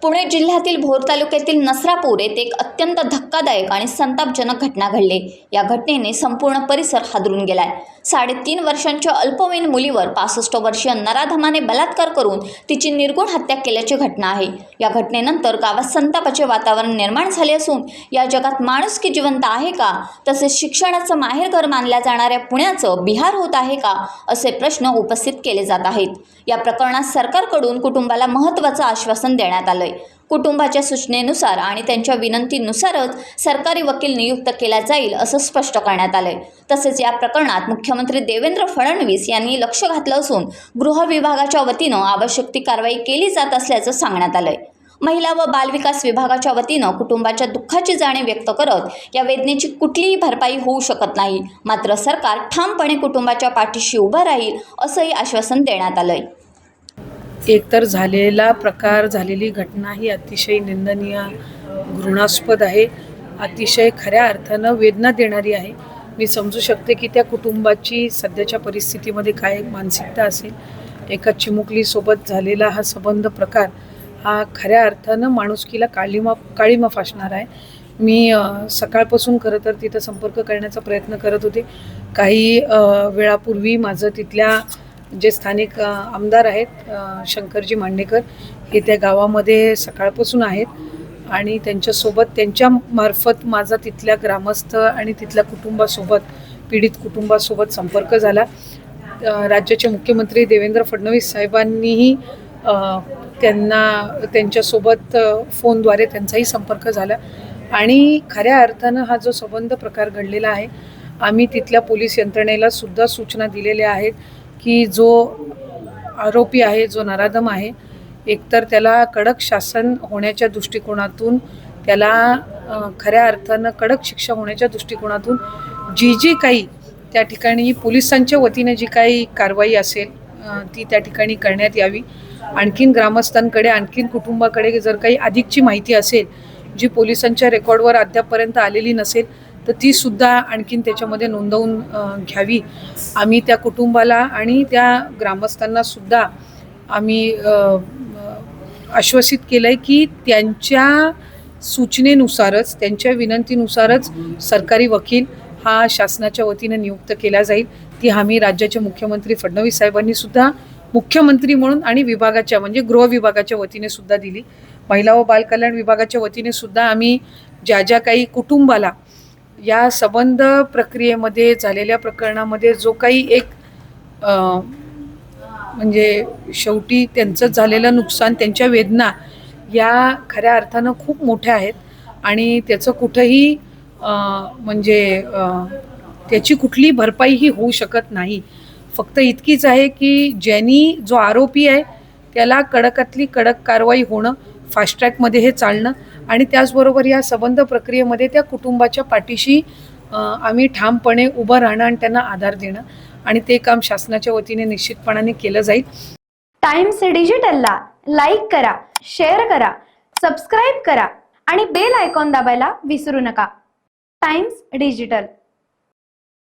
पुणे जिल्ह्यातील भोर तालुक्यातील नसरापूर येथे एक अत्यंत धक्कादायक आणि संतापजनक घटना घडली। या घटनेने संपूर्ण परिसर हादरून गेलाय। 3.5 वर्षांच्या अल्पवयीन मुलीवर 65 वर्षीय नराधमाने बलात्कार करून तिची निर्गुण हत्या केल्याची घटना आहे। या घटनेनंतर गावात संतापाचे वातावरण निर्माण झाले असून या जगात माणुसकी जिवंत आहे का, तसेच शिक्षणाचं माहेरघर मानल्या जाणाऱ्या पुण्याचं बिहार होत आहे का, असे प्रश्न उपस्थित केले जात आहेत। या प्रकरणात सरकारकडून कुटुंबाला महत्त्वाचं आश्वासन देण्यात आलंय। कुटुंबाच्या सूचनेनुसार आणि त्यांच्या विनंतीनुसारच सरकारी वकील नियुक्त केला जाईल असं स्पष्ट करण्यात आलंय। तसेच या प्रकरणात मुख्यमंत्री देवेंद्र फडणवीस यांनी लक्ष घातलं असून गृह विभागाच्या वतीनं आवश्यक ती कारवाई केली जात असल्याचं सांगण्यात आलंय। महिला व बालविकास विभागाच्या वतीनं कुटुंबाच्या दुःखाची जाणीव व्यक्त करत या वेदनेची कुठलीही भरपाई होऊ शकत नाही, मात्र सरकार ठामपणे कुटुंबाच्या पाठीशी उभं राहील असंही आश्वासन देण्यात आलंय। एकतर झालेली घटना ही अतिशय निंदनीय, घृणास्पद आहे, अतिशय खऱ्या अर्थानं वेदना देणारी आहे। मी समजू शकते की त्या कुटुंबाची सध्याच्या परिस्थितीमध्ये काय मानसिकता असेल। एका चिमुकलीसोबत झालेला हा संबंध प्रकार हा खऱ्या अर्थानं माणुसकीला काळीमा फासणार आहे। मी सकाळपासून खरं तर तिथं संपर्क करण्याचा प्रयत्न करत होते। काही वेळापूर्वी माझं तिथल्या जे स्थानिक आमदार आहेत शंकरजी मांडेकर हे त्या गावामध्ये सकाळपासून आहेत आणि त्यांच्या मार्फत माझा तिथल्या ग्रामस्थ आणि तिथल्या पीडित कुटुंबासोबत संपर्क झाला। राज्याचे मुख्यमंत्री देवेंद्र फडणवीस साहेबांनीही त्यांच्यासोबत फोनद्वारे त्यांचाही संपर्क झाला आणि खऱ्या अर्थानं हा जो संबंध प्रकार घडलेला आहे, आम्ही तिथल्या पोलीस यंत्रणेला सुद्धा सूचना दिलेल्या आहेत की जो आरोपी आहे, जो नराधम आहे, एकतर त्याला कडक शासन होण्याच्या दृष्टिकोनातून, त्याला खऱ्या अर्थानं कडक शिक्षा होण्याच्या दृष्टिकोनातून जी काही त्या ठिकाणी पोलिसांच्या वतीने जी काही कारवाई असेल ती त्या ठिकाणी करण्यात यावी। आणखीन ग्रामस्थांकडे, आणखीन कुटुंबाकडे जर काही अधिकची माहिती असेल जी पोलिसांच्या रेकॉर्डवर अद्यापपर्यंत आलेली नसेल तर ती सुद्धा आणखीन त्याच्यामध्ये नोंदवून घ्यावी। आम्ही त्या कुटुंबाला आणि त्या ग्रामस्थांना सुद्धा आम्ही आश्वासित केलं आहे की त्यांच्या सूचनेनुसारच, त्यांच्या विनंतीनुसारच सरकारी वकील हा शासनाच्या वतीने नियुक्त केला जाईल। ती हमी राज्याचे मुख्यमंत्री फडणवीस साहेबांनी सुद्धा मुख्यमंत्री म्हणून आणि विभागाच्या म्हणजे गृह विभागाच्या वतीने सुद्धा दिली। महिला व बालकल्याण विभागाच्या वतीने सुद्धा आम्ही ज्या काही कुटुंबाला या संबंध प्रक्रियेमध्ये झालेल्या प्रकरणामध्ये जो काही एक म्हणजे शेवटी त्यांचं झालेलं नुकसान, त्यांच्या वेदना या खऱ्या अर्थानं खूप मोठ्या आहेत आणि त्याचं कुठंही म्हणजे त्याची कुठली भरपाई ही होऊ शकत नाही। फक्त इतकीच आहे की जो आरोपी आहे त्याला कडकातली कडक कारवाई होणं, फास्ट ट्रॅकमध्ये हे चालणं आणि त्याचबरोबर या संबंध प्रक्रियेमध्ये त्या कुटुंबाच्या पाठीशी आम्ही ठामपणे उभं राहणं आणि त्यांना आधार देणं आणि ते काम शासनाच्या वतीने निश्चितपणाने केलं जाईल। टाइम्स डिजिटलला लाईक करा, शेअर करा, सबस्क्राईब करा आणि बेल आयकॉन दाबायला विसरू नका। Times digital.